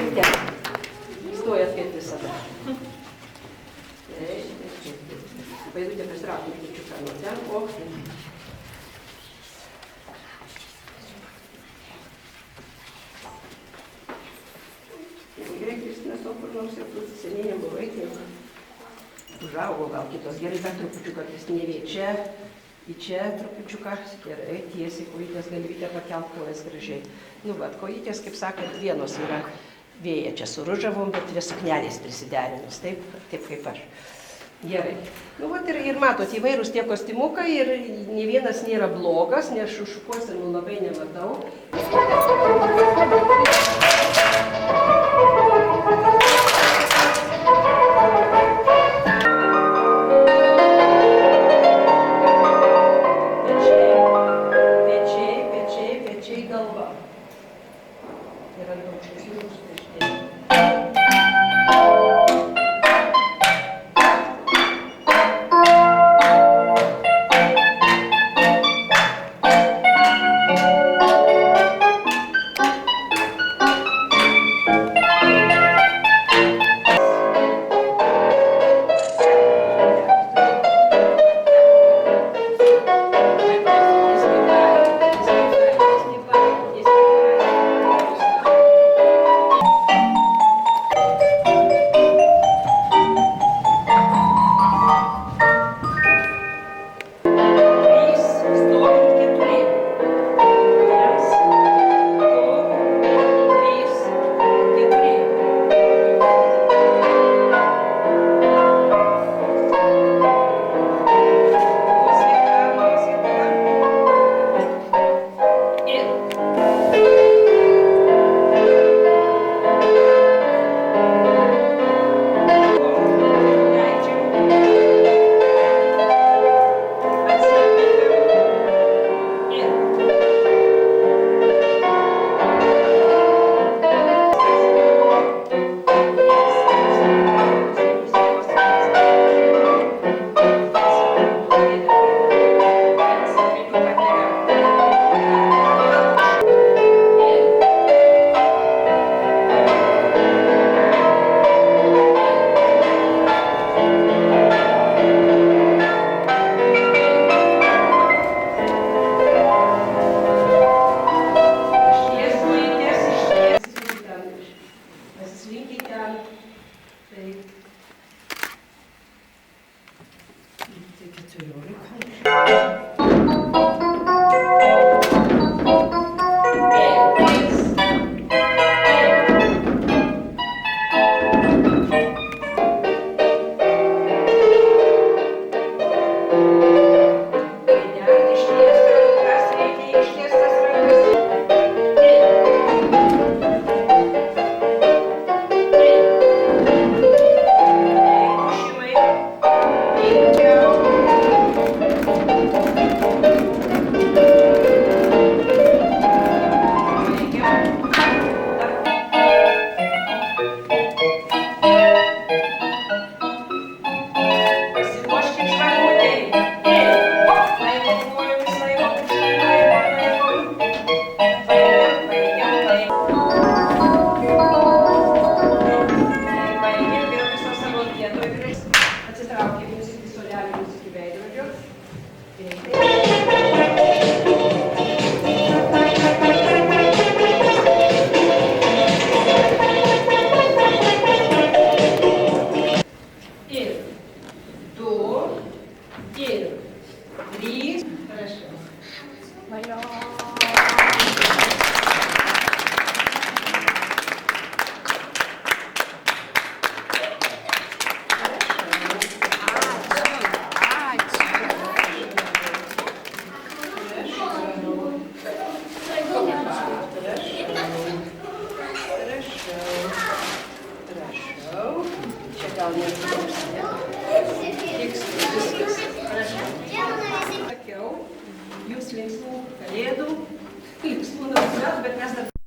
ir ten. Stojat kaip visada. Vaidutė pasitraukti trupučiuką nuo ten, o... Gerai, Kristinas, o kur nors jau seniai nebuvai, tai užaugo gal kitos. Gerai, dar trupučiuką, Kristinėlė, čia, į čia trupučiuką. Gerai, tiesiai kojytės galvite pakelt kojas gražiai. Nu, bet kojytės, kaip sakant, vienos yra vėja čia su ružavom, bet prie suknelės prisiderinus, taip kaip aš. Gerai. Nu, vat ir matot, įvairūs tie kostiumukai ir nei vienas nėra blogas, nes šukuosenų labai nematau. Pečiai galva. Ir ant aukštesnių užtešti. gal nežinau. Tiksliai viskas. Sakiau, jūs linksmų kalėdų, linksmų naujų metų, bet mes dar